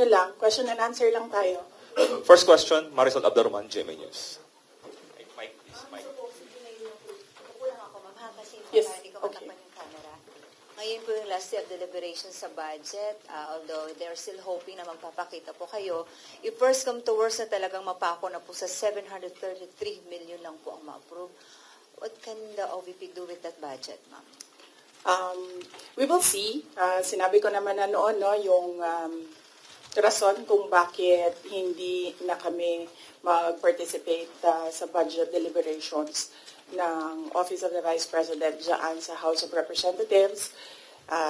nyo lang. Question and answer lang tayo. First question, Marisol Abdarman, GMA News. Mike, please, Mike. Kulang ako, ma'am, ha? Kasi Yes, hindi ko okay. matakpan yung camera. Ngayon po yung last day of deliberations sa budget, although they're still hoping na magpapakita po kayo. If first come to worst na talagang mapako na po sa 733 million lang po ang ma-approve, what can the OVP do with that budget, ma'am? We will see. Sinabi ko naman na noon, no, yung rason kung bakit hindi na kami mag-participate sa budget deliberations ng Office of the Vice President dyan sa House of Representatives.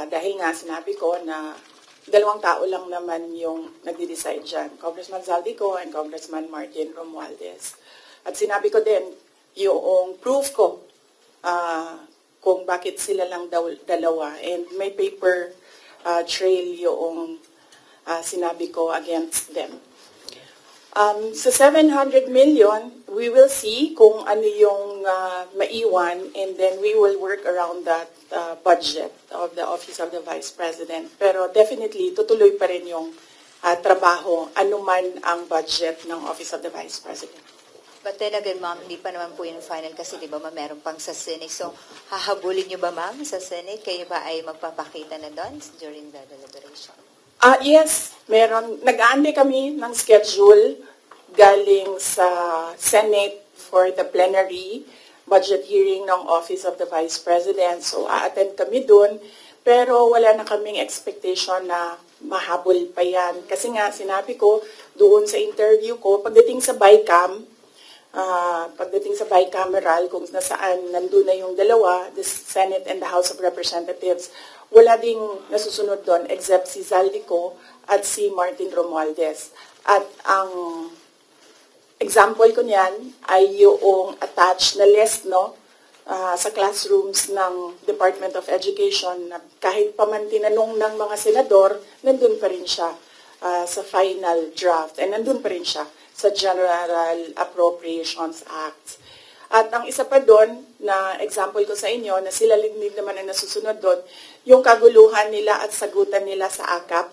Dahil nga sinabi ko na dalawang tao lang naman yung nagde-decide dyan, Congressman Zaldico and Congressman Martin Romualdez. At sinabi ko din, yung proof ko kung bakit sila lang dalawa. And may paper trail yung sinabi ko against them. Sa 700 million, we will see kung ano yung maiwan, and then we will work around that budget of the Office of the Vice President. Pero definitely, tutuloy pa rin yung trabaho, anuman ang budget ng Office of the Vice President. But then again, ma'am, hindi pa naman po yung final kasi di ba ma'am, meron pang sa Senate. So, hahabulin nyo ba ma'am sa Senate? Kayo ba ay magpapakita na doon during the deliberation? Yes, meron. Nag-aantay kami ng schedule galing sa Senate for the plenary budget hearing ng Office of the Vice President. So, a-attend kami dun. Pero wala na kaming expectation na mahabol pa yan. Kasi nga, sinabi ko doon sa interview ko, pagdating sa bicameral, kung nasaan nandun na yung dalawa, the Senate and the House of Representatives, wala ding nasusunod doon except si Zaldico at si Martin Romualdez. At ang example ko niyan ay yung attached na list, no, sa classrooms ng Department of Education na kahit pa man tinanong ng mga senador, nandun pa rin siya sa final draft and nandun pa rin siya sa General Appropriations Act. At ang isa pa doon na example ko sa inyo na sila din naman ang nasusunod doon, yung kaguluhan nila at sagutan nila sa AKAP.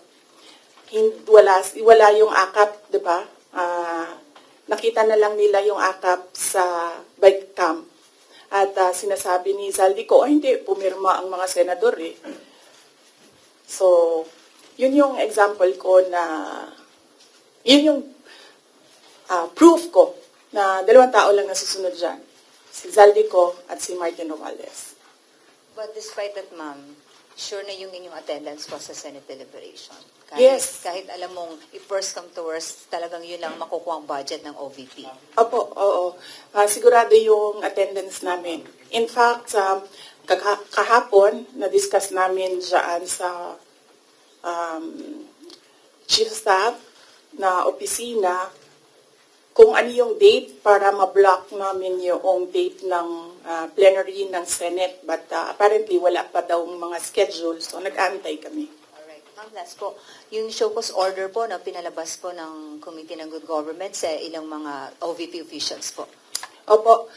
Wala yung AKAP, di ba? Nakita na lang nila yung AKAP sa bike camp. At sinasabi ni Zaldico, hindi, pumirma ang mga senador eh. So, yun yung example ko na, yun yung proof ko na dalawang tao lang nasusunod dyan. Si Zaldico at si Martin Romualdez. But despite that, ma'am, sure na yung inyong attendance po sa Senate deliberation. Yes. Kahit alam mong, if first come to worst, talagang yun lang makukuha ang budget ng OVP. Opo, oo. Sigurado yung attendance namin. In fact, kahapon, na-discuss namin dyan sa Chief Staff na opisina kung ano yung date para ma-block namin yung date ng plenary ng Senate. But apparently, wala pa daw mga schedule, so nag-aantay kami. Alright. Ma'am, last po, yung show cause order po na pinalabas po ng Committee ng Good Government sa ilang mga OVP officials po. Opo,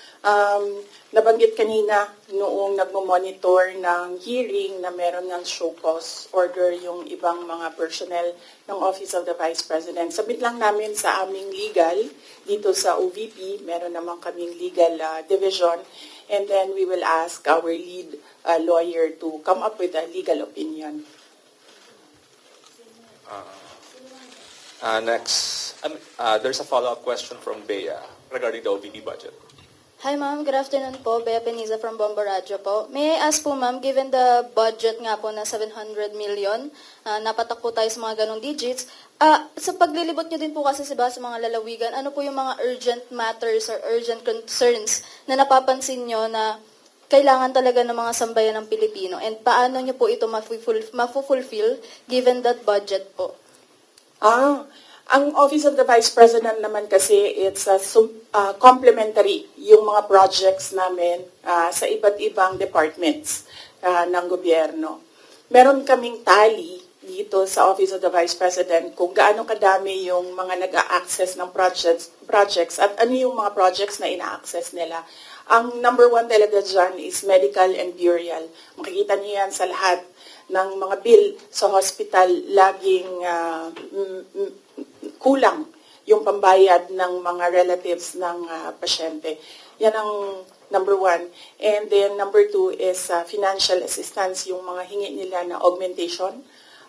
nabanggit kanina noong nagmo-monitor ng hearing na meron ng show cause order yung ibang mga personnel ng Office of the Vice President. Sabit lang namin sa aming legal dito sa OVP, meron naman kaming legal division, and then we will ask our lead lawyer to come up with a legal opinion. Next, there's a follow-up question from Bea regarding the OVP budget. Hi ma'am, good afternoon po. Bea Peniza from Bomba Radio po. May I ask po ma'am, given the budget nga po na 700 million, napatak po tayo sa mga ganong digits, sa paglilibot nyo din po kasi sa mga lalawigan, ano po yung mga urgent matters or urgent concerns na napapansin nyo na kailangan talaga ng mga sambayan ng Pilipino, and paano nyo po ito mafu-fulfill given that budget po? Ang Office of the Vice President naman kasi, it's complementary yung mga projects namin sa iba't ibang departments ng gobyerno. Meron kaming tally dito sa Office of the Vice President kung gaano kadami yung mga nag-a-access ng projects at ano yung mga projects na ina-access nila. Ang number one talaga dyan is medical and burial. Makikita niyo yan sa lahat ng mga bill sa hospital, laging kulang yung pambayad ng mga relatives ng pasyente. Yan ang number one. And then number two is financial assistance, yung mga hingi nila na augmentation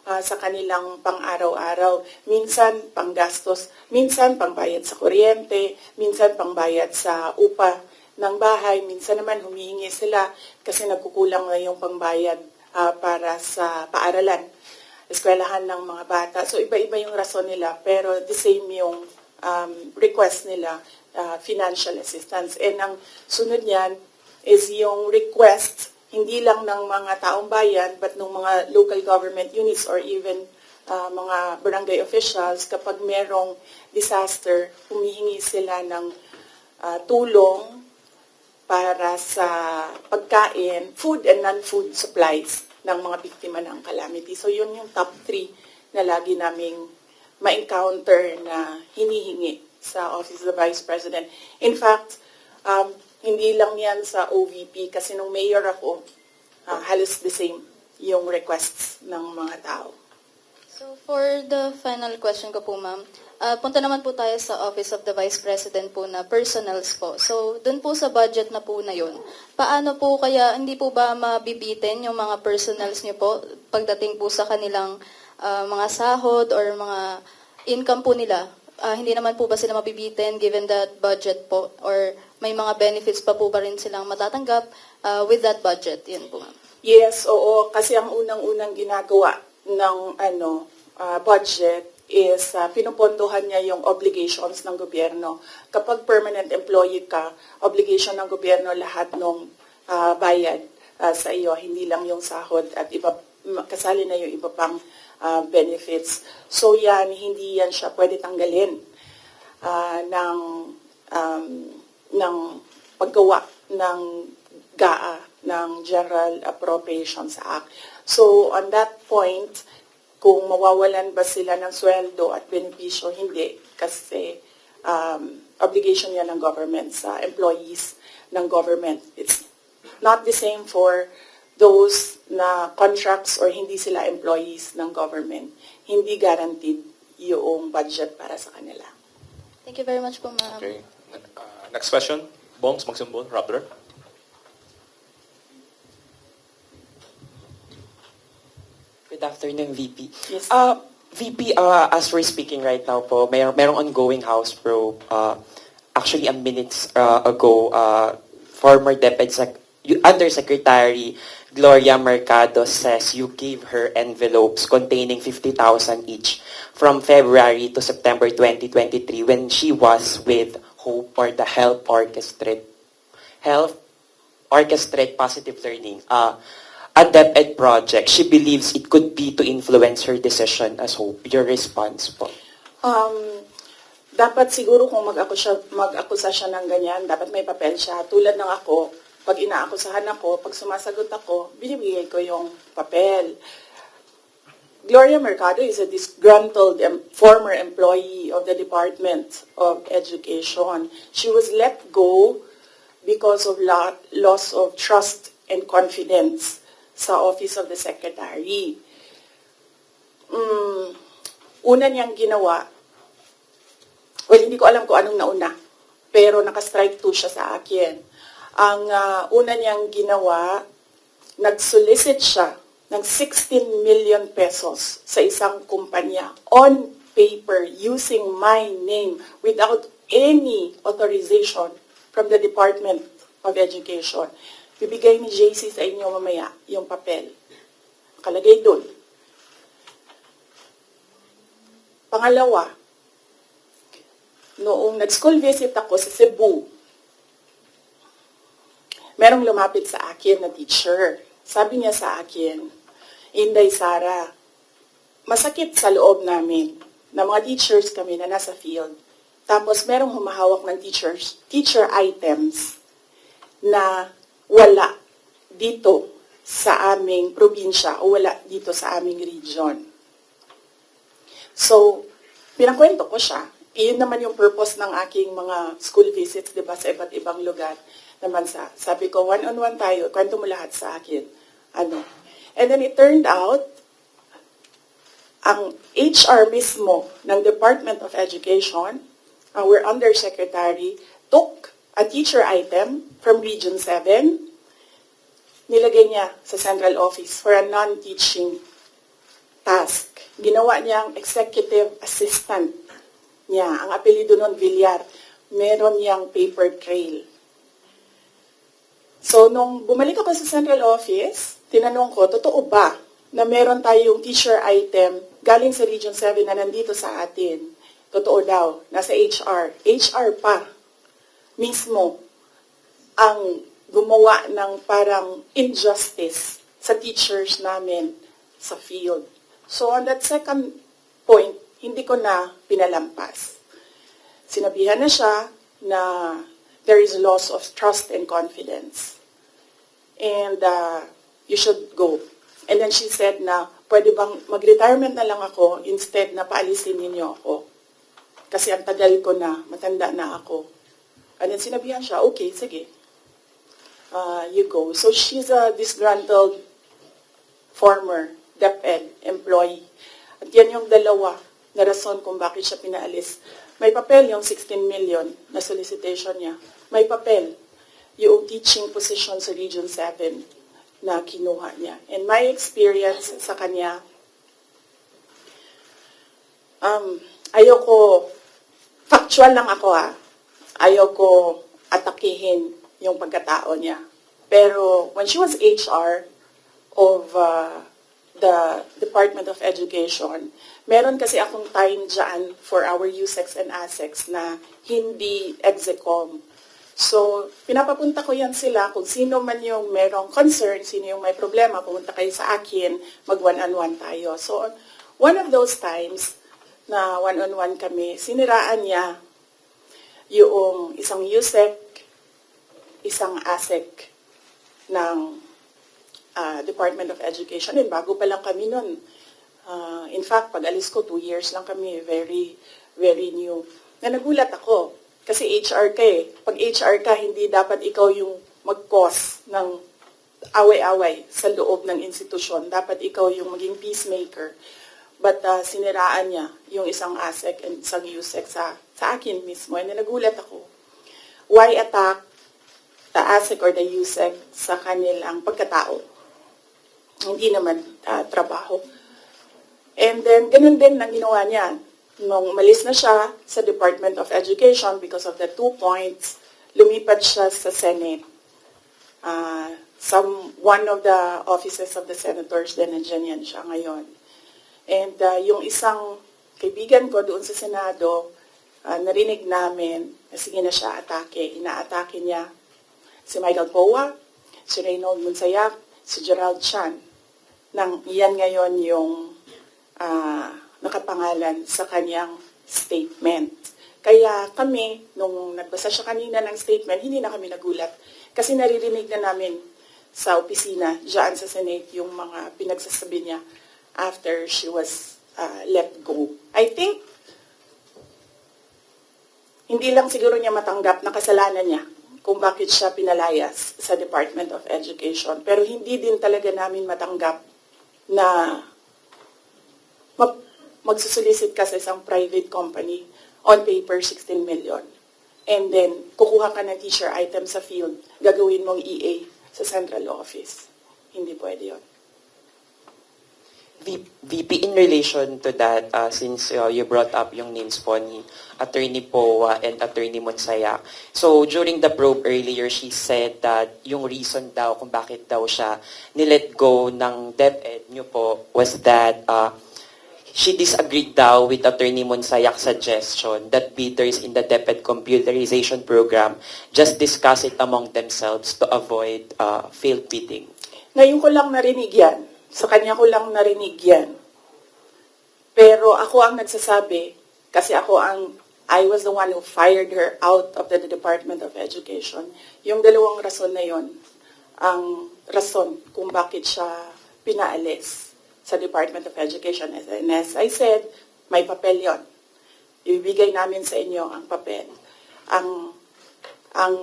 sa kanilang pang-araw-araw. Minsan panggastos, minsan pangbayad sa kuryente, minsan pangbayad sa upa ng bahay, minsan naman humihingi sila kasi nagkukulang na yung pangbayad para sa paaralan, eskwelahan ng mga bata. So iba-iba yung rason nila, pero the same yung request nila, financial assistance. And ang sunod niyan is yung request, hindi lang ng mga taong bayan, but ng mga local government units or even mga barangay officials. Kapag merong disaster, humihingi sila ng tulong para sa pagkain, food and non-food supplies ng mga biktima ng calamity. So yun yung top 3 na lagi naming ma-encounter na hinihingi sa Office of the Vice President. In fact, hindi lang yan sa OVP kasi nung mayor ako, halos the same yung requests ng mga tao. So for the final question ko po, ma'am, punta naman po tayo sa Office of the Vice President po na personals po. So dun po sa budget na po na yun, paano po kaya, hindi po ba mabibitin yung mga personals niyo po pagdating po sa kanilang mga sahod or mga income po nila? Hindi naman po ba sila mabibitin given that budget po? Or may mga benefits pa po ba rin silang matatanggap with that budget? Yan po, ma'am. Yes, oo. Kasi ang unang-unang ginagawa ng budget is pinupondohan niya yung obligations ng gobyerno. Kapag permanent employee ka, obligation ng gobyerno lahat ng bayad sa iyo, hindi lang yung sahod at iba, kasali na yung iba pang benefits. So yan, hindi yan siya pwede tanggalin ng paggawa ng GAA, ng General Appropriations Act. So on that point, kung mawawalan ba sila ng sweldo at benepisyo, hindi. Kasi obligation yan ng government sa employees ng government. It's not the same for those na contracts or hindi sila employees ng government. Hindi guaranteed yung budget para sa kanila. Thank you very much po, ma'am. Okay. Next question. Bongs Magsumbon, Rappler. Good afternoon, VP. Yes. VP, as we're speaking right now po, merong ongoing House probe. Actually, minutes ago, former Undersecretary Gloria Mercado says you gave her envelopes containing 50,000 each from February to September 2023 when she was with HOPE or the Health Orchestrate Positive Learning. A DepEd project, she believes it could be to influence her decision as HOPE. Your response po? Dapat siguro kung mag-akusa siya ng ganyan, dapat may papel siya. Tulad ng ako, pag inaakusahan ako, pag sumasagot ako, binibigay ko yung papel. Gloria Mercado is a disgruntled former employee of the Department of Education. She was let go because of loss of trust and confidence sa Office of the Secretary. Una niyang ginawa, well, hindi ko alam kung anong nauna, pero naka-strike 2 siya sa akin. Ang una niyang ginawa, nag-solicit siya ng 16 million pesos sa isang kumpanya on paper using my name without any authorization from the Department of Education. Bibigay ni JC sa inyo mamaya yung papel. Kalagay doon. Pangalawa, noong nag-school visit ako sa Cebu, merong lumapit sa akin na teacher. Sabi niya sa akin, Inday Sara, masakit sa loob namin na mga teachers kami na nasa field. Tapos merong humahawak ng teacher items na wala dito sa aming probinsya o wala dito sa aming region. So, pinakwento ko siya. Iyon naman yung purpose ng aking mga school visits, di ba, sa iba't ibang lugar naman sabi ko, one-on-one tayo, kwento mo lahat sa akin. And then it turned out, ang HR mismo ng Department of Education, our undersecretary, took a teacher item from Region 7, nilagay niya sa central office for a non-teaching task. Ginawa niyang executive assistant niya. Ang apelido nun, Villar. Meron niyang paper trail. So, nung bumalik ako sa central office, tinanong ko, totoo ba na meron tayong teacher item galing sa Region 7 na nandito sa atin? Totoo daw, nasa HR. HR pa mismo ang gumawa ng parang injustice sa teachers namin sa field. So, on that second point, hindi ko na pinalampas. Sinabihan na siya na there is loss of trust and confidence. And you should go. And then she said na, pwede bang mag-retirement na lang ako instead na paalisin ninyo ako. Kasi ang tagal ko na, matanda na ako. And then sinabihan siya, okay, sige. You go. So she's a disgruntled former DepEd employee. At yan yung dalawa na rason kung bakit siya pinaalis. May papel yung 16 million na solicitation niya. May papel yung teaching position sa Region 7 na kinuha niya. And my experience sa kanya, ayoko, factual lang ako ayoko atakihin yung pagkatao niya. Pero when she was HR of the Department of Education, meron kasi akong time dyan for our USEX and ASEX na hindi execom. So, pinapapunta ko yan sila kung sino man yung merong concern, sino yung may problema, pumunta kayo sa akin, mag one-on-one tayo. So, one of those times na one-on-one kami, siniraan niya yung isang USEC, isang ASEC ng Department of Education. And bago pa lang kami nun. In fact, pag alis ko, 2 years lang kami, very, very new. Na nagulat ako. Kasi HR ka eh. Pag HR ka, hindi dapat ikaw yung mag-cause ng away-away sa loob ng institusyon. Dapat ikaw yung maging peacemaker. But siniraan niya yung isang ASEC and isang USEC sa akin mismo. And nagulat ako. Why attack the ASEC or the USEC sa kanilang pagkatao? Hindi naman trabaho. And then, ganun din ang ginawa niya. Nung umalis na siya sa Department of Education because of the 2 points, lumipat siya sa Senate. One of the offices of the senators, then nandiyan yan siya ngayon. And yung isang kaibigan ko doon sa Senado, narinig namin na sige na siya atake. Inaatake niya si Michael Poa, si Reynold Monsayak, si Gerald Chan. Yan ngayon yung nakapangalan sa kanyang statement. Kaya kami, nung nagbasa siya kanina ng statement, hindi na kami nagulat. Kasi naririnig na namin sa opisina, dyan sa Senate, yung mga pinagsasabi niya after she was let go. I think, hindi lang siguro niya matanggap na kasalanan niya kung bakit siya pinalayas sa Department of Education. Pero hindi din talaga namin matanggap na magsusolicit ka sa isang private company on paper 16 million. And then, kukuha ka ng teacher item sa field, gagawin mong EA sa central office. Hindi pwede yun. VP, in relation to that, since you brought up yung names po ni Attorney Poa and Attorney Monsayak. So, during the probe earlier, she said that yung reason daw kung bakit daw siya nilet go ng DepEd nyo po was that she disagreed daw with Attorney Monsayak's suggestion that bidders in the DepEd computerization program just discuss it among themselves to avoid failed bidding. Ngayon ko lang narinig yan. Sa kanya ko lang narinig yan. Pero ako ang nagsasabi, kasi I was the one who fired her out of the Department of Education. Yung dalawang rason na yon, ang rason kung bakit siya pinaalis sa Department of Education. And as I said, may papel yon. Ibibigay namin sa inyo ang papel. Ang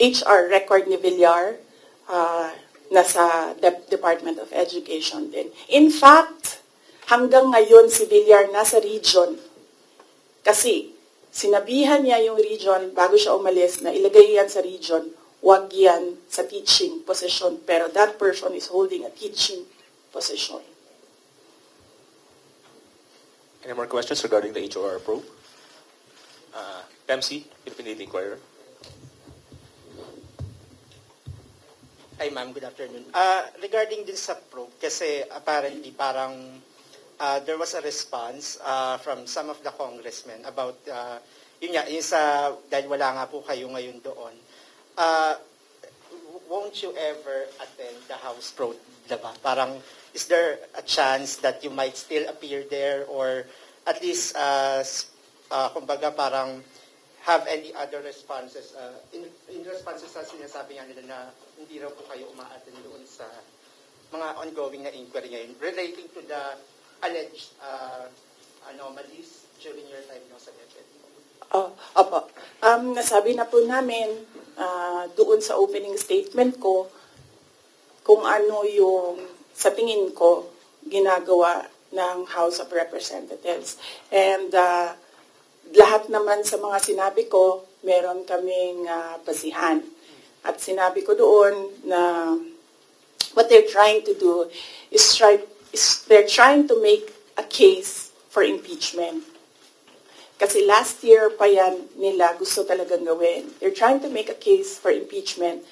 HR record ni Villar, nasa Department of Education din. In fact, hanggang ngayon si Villar nasa region kasi sinabihan niya yung region bago siya umalis na ilagay yan sa region, wag yan sa teaching position, pero that person is holding a teaching position. Any more questions regarding the HOR probe? MC, Philippine Daily Inquirer. Hi ma'am, good afternoon. Regarding din sa probe, kasi apparently parang there was a response from some of the congressmen about, yun nga, yung sa, dahil wala nga po kayo ngayon doon, won't you ever attend the House probe, diba? Parang, is there a chance that you might still appear there or at least, kumbaga parang, have any other responses, in responses sa sinasabi nga nila na hindi raw po kayo uma-attend doon sa mga ongoing na inquiry ngayon relating to the alleged anomalies during your time no, sa DepEd? Opo. Nasabi na po namin doon sa opening statement ko kung ano yung sa tingin ko ginagawa ng House of Representatives. And lahat naman sa mga sinabi ko, meron kaming basihan. At sinabi ko doon na what they're trying to do is they're trying to make a case for impeachment. Kasi last year pa yan nila gusto talagang gawin. They're trying to make a case for impeachment.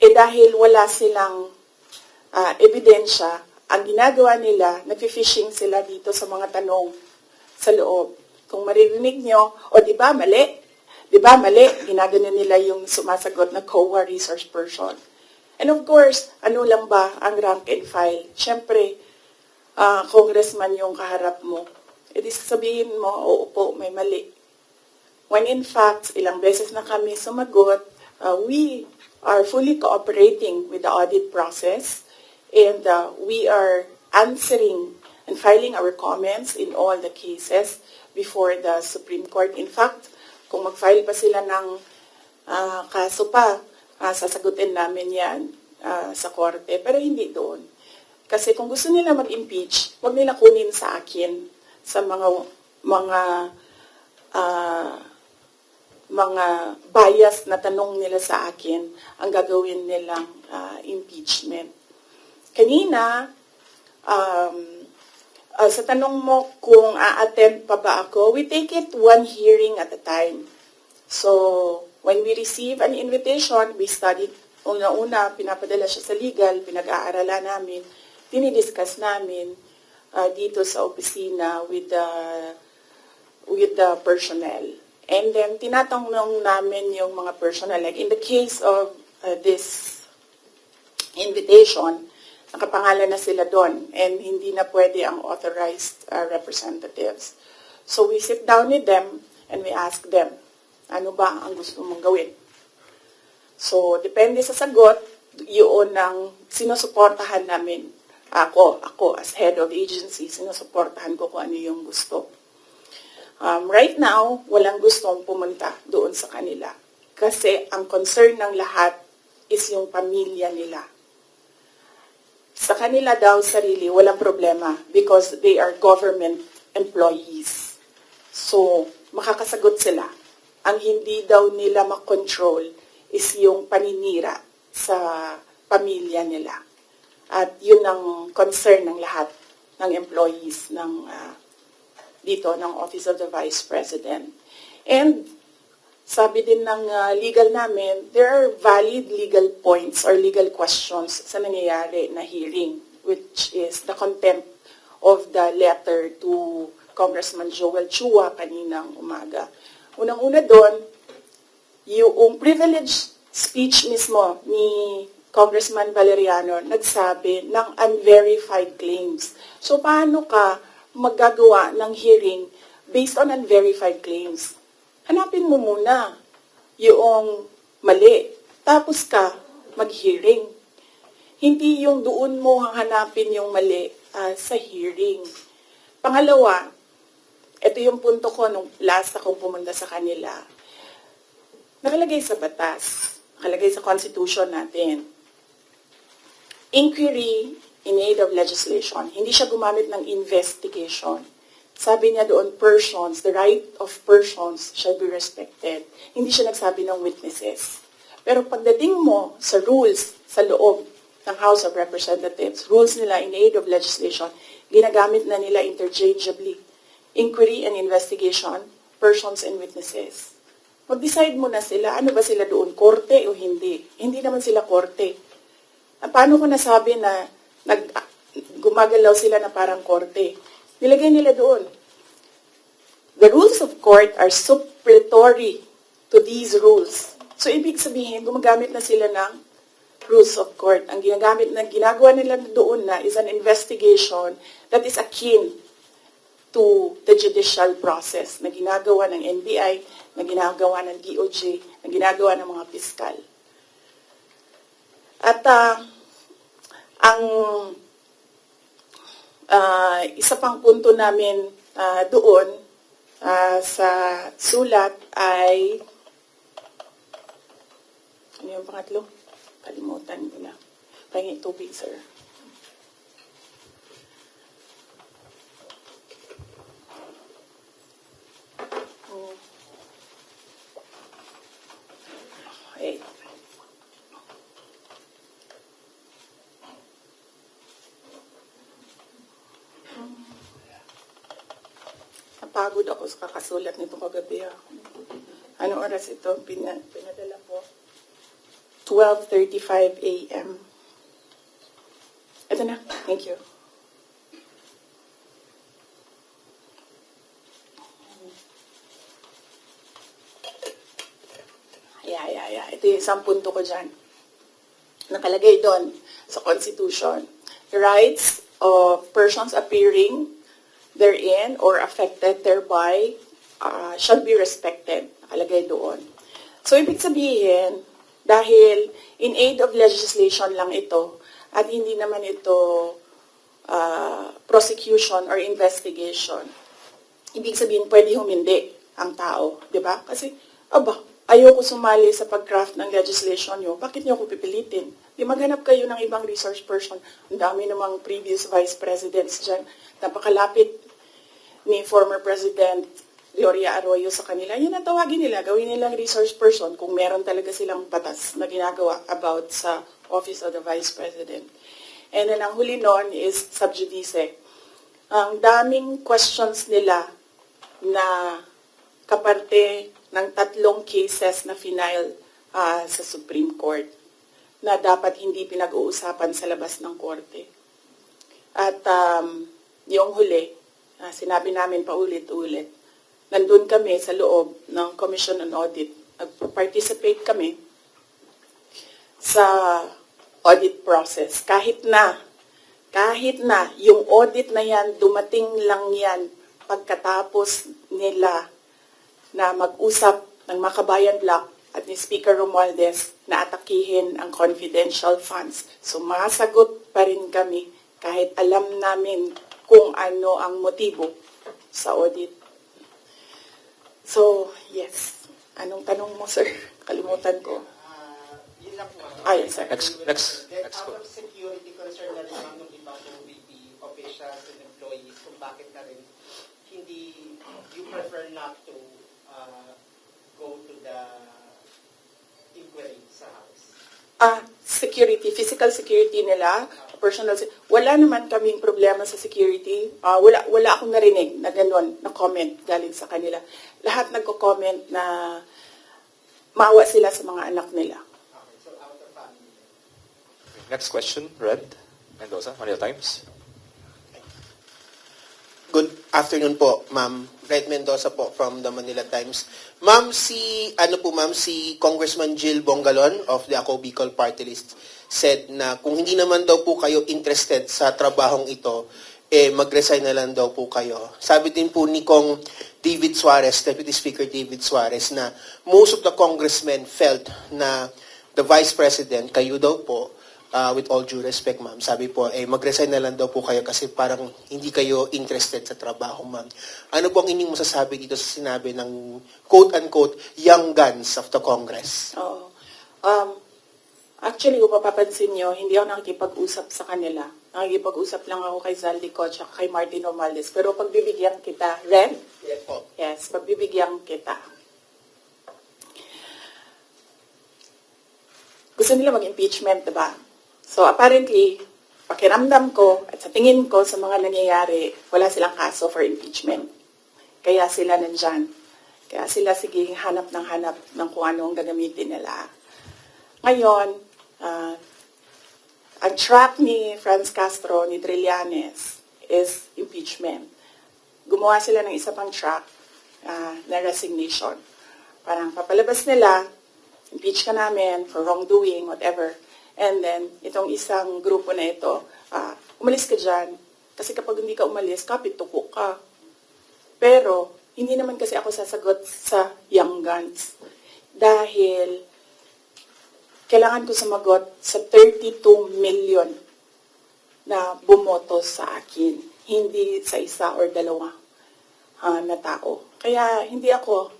Dahil wala silang ebidensya, ang ginagawa nila, nag-fishing sila dito sa mga tanong sa loob. Kung maririnig nyo, o di ba mali? Di ba mali? Ginagano nila yung sumasagot na COA resource person. And of course, ano lang ba ang rank and file? Siyempre, congressman yung kaharap mo. E di sasabihin mo, oo po, may mali. When in fact, ilang beses na kami sumagot, we are fully cooperating with the audit process and we are answering and filing our comments in all the cases before the Supreme Court. In fact, kung mag-file pa sila ng kaso pa, sasagutin namin yan sa korte. Pero hindi doon. Kasi kung gusto nila mag-impeach, huwag nila kunin sa akin sa mga bias na tanong nila sa akin ang gagawin nilang impeachment. Kanina, sa tanong mo kung a-attend pa ba ako, we take it one hearing at a time. So, when we receive an invitation, we study. Una-una, pinapadala siya sa legal, pinag-aaralan namin, dinidiscuss namin dito sa opisina with the personnel. And then, tinatanong namin yung mga personnel. Like in the case of this invitation, nakapangalan na sila doon and hindi na pwede ang authorized representatives. So we sit down with them and we ask them, ano ba ang gusto mong gawin? So depende sa sagot, yun ang sinusuportahan namin. Ako as head of agency, sinusuportahan ko kung ano yung gusto. Right now, walang gustong pumunta doon sa kanila. Kasi ang concern ng lahat is yung pamilya nila. Sa kanila daw sarili, walang problema because they are government employees. So, makakasagot sila. Ang hindi daw nila makontrol is yung paninira sa pamilya nila. At yun ang concern ng lahat ng employees ng dito ng Office of the Vice President. And sabi din ng legal namin, there are valid legal points or legal questions sa nangyayari na hearing, which is the contempt of the letter to Congressman Joel Chua kaninang umaga. Unang-una doon, yung privileged speech mismo ni Congressman Valeriano nagsabi ng unverified claims. So paano ka maggagawa ng hearing based on unverified claims? Hanapin mo muna yung mali. Tapos ka mag-hearing. Hindi yung doon mo hanapin yung mali sa hearing. Pangalawa, ito yung punto ko nung last akong pumunta sa kanila. Nakalagay sa batas, nakalagay sa constitution natin. inquiry in aid of legislation. Hindi siya gumamit ng investigation. Sabi niya doon, persons, the right of persons shall be respected. Hindi siya nagsabi ng witnesses. Pero pagdating mo sa rules sa loob ng House of Representatives, rules nila in aid of legislation, ginagamit na nila interchangeably. Inquiry and investigation, persons and witnesses. Mag-decide mo na sila, ano ba sila doon, korte o hindi? Hindi naman sila korte. Paano ko nasabi na gumagalaw sila na parang korte? Nilagay nila doon. The rules of court are supplementary to these rules. So, ibig sabihin, gumagamit na sila ng rules of court. Ang ginagawa nila doon na is an investigation that is akin to the judicial process na ginagawa ng NBI, na ginagawa ng DOJ, na ginagawa ng mga piskal. At isa pang punto namin doon sa sulat ay, ano yung pangatlo? Kalimutan ko na. Pahingi tubig, sir. Okay. Napagod ako sa kakasulat nito kagabi. Anong oras ito? Pinadala ko. 12:35 a.m. Ito na. Thank you. Yeah. Ito yung isang punto ko dyan. Nakalagay doon sa Constitution. The rights of persons appearing therein or affected thereby shall be respected. Nakalagay doon. So, ibig sabihin, dahil in aid of legislation lang ito, at hindi naman ito prosecution or investigation, ibig sabihin, pwede humindi ang tao. Diba? Kasi, ayoko sumali sa pag-craft ng legislation nyo, bakit nyo ako pipilitin? Di maghanap kayo ng ibang resource person. Ang dami namang previous vice presidents dyan. Napakalapit ni former President Gloria Arroyo sa kanila. Yun ang tawagin nila, gawin nilang resource person kung meron talaga silang batas na ginagawa about sa Office of the Vice President. And then ang huli noon is sub judice. Ang daming questions nila na kaparte ng 3 cases na final sa Supreme Court na dapat hindi pinag-uusapan sa labas ng korte. At yung huli, sinabi namin paulit-ulit, nandun kami sa loob ng Commission on Audit. Nag-participate kami sa audit process. Kahit na yung audit na yan, dumating lang yan pagkatapos nila na mag-usap ng Makabayan Block at ni Speaker Romualdez na atakihin ang confidential funds. Sumasagot pa rin kami kahit alam namin kung ano ang motibo sa audit. So, yes. Anong tanong mo, sir? Kalimutan ko. Yun lang po. Yes, sir. Next. Out of security concern na rin ng ibang VP officials and employees kung bakit na rin hindi, you prefer not to go to the inquiry sa House. Security, physical security nila, personal, wala naman kaming problema sa security. Wala akong narinig na gano'n, na comment galing sa kanila. Lahat nagko-comment na maawa sila sa mga anak nila. Okay, so out of family. Next question, Red Mendoza, Manila Times. Good afternoon po, Ma'am. Red Mendoza po from the Manila Times. Ma'am, si Congressman Jill Bongalon of the Ako Bicol Party List said na kung hindi naman daw po kayo interested sa trabahong ito, mag-resign na lang daw po kayo. Sabi din po ni Kong David Suarez, Deputy Speaker David Suarez, na most of the congressmen felt na the Vice President, kayo daw po, with all due respect, ma'am, sabi po, mag-resign na lang daw po kayo kasi parang hindi kayo interested sa trabaho, ma'am. Ano po ang inyong masasabi dito sa sinabi ng quote-unquote young guns of the Congress? Actually, kung mapapansin nyo, hindi ako nakikipag-usap sa kanila. Nakikipag-usap lang ako kay Zaldico at kay Martin Romualdez. Pero pagbibigyan kita, Ren? Yes po. Yes, pagbibigyan kita. Gusto nila mag-impeachment, diba? So apparently, pakiramdam ko at sa tingin ko sa mga nangyayari, wala silang kaso for impeachment. Kaya sila nandyan. Kaya sila sige hanap ng kung anong gagamitin nila. Ngayon, ang track ni Franz Castro, ni Trillanes, is impeachment. Gumawa sila ng isa pang track na resignation. Parang papalabas nila, impeach ka namin for wrongdoing, whatever. And then, itong isang grupo na ito, umalis ka dyan. Kasi kapag hindi ka umalis, kapit tuko ka. Pero, hindi naman kasi ako sasagot sa Young Guns. Dahil, kailangan ko sumagot sa 32 million na bumoto sa akin. Hindi sa isa or dalawa na tao. Kaya, hindi ako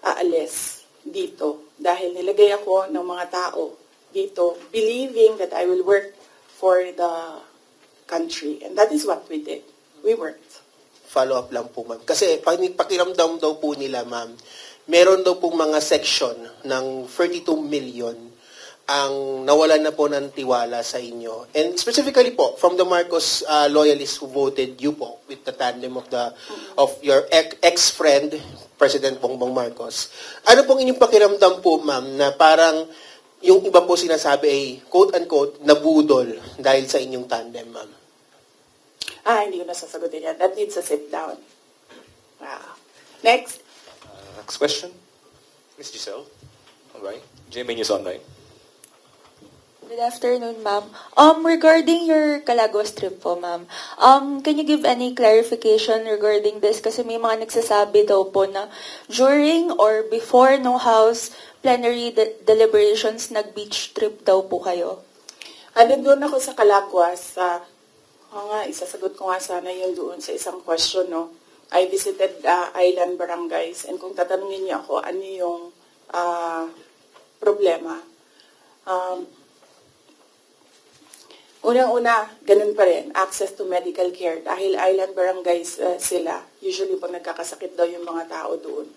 aalis dito. Dahil nilagay ako ng mga tao dito, believing that I will work for the country. And that is what we did. We worked. Follow-up lang po, ma'am. Kasi pakiramdam daw po nila, ma'am, meron daw pong mga section ng 32 million ang nawalan na po ng tiwala sa inyo. And specifically po, from the Marcos loyalists who voted you po with the tandem of your ex-friend, President Bongbong Marcos. Ano pong inyong pakiramdam po, ma'am, na parang yung iba po sinasabi ay quote-unquote nabudol dahil sa inyong tandem, ma'am? Hindi ko nasasagutin yan. That needs a sit down. Next. Next question. Ms. Giselle. All right. GMA News Online. Good afternoon, ma'am. Regarding your Calaguas trip po, ma'am, can you give any clarification regarding this? Kasi may mga nagsasabi daw po na during or before no House plenary deliberations, nag-beach trip daw po kayo. Nandun ako sa Calaguas. Isasagot ko nga sana yun doon sa isang question, no? I visited island barangays, and kung tatanungin niyo ako, ano yung problema? Unang-una, ganun pa rin, access to medical care. Dahil island barangays sila, usually pag nagkakasakit daw yung mga tao doon,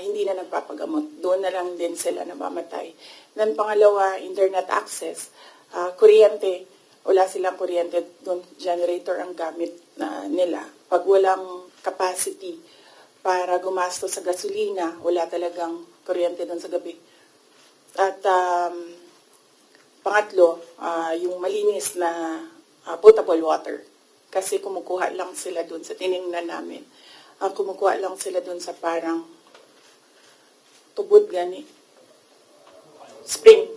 hindi na nagpapagamot. Doon na lang din sila namamatay. Then pangalawa, internet access. Kuryente, wala silang kuryente doon, generator ang gamit nila. Pag walang capacity para gumasto sa gasolina, wala talagang kuryente doon sa gabi. At pangatlo, yung malinis na potable water. Kasi kumukuha lang sila doon sa tiningnan namin. Kumukuha lang sila doon sa parang tubod gani. Spring.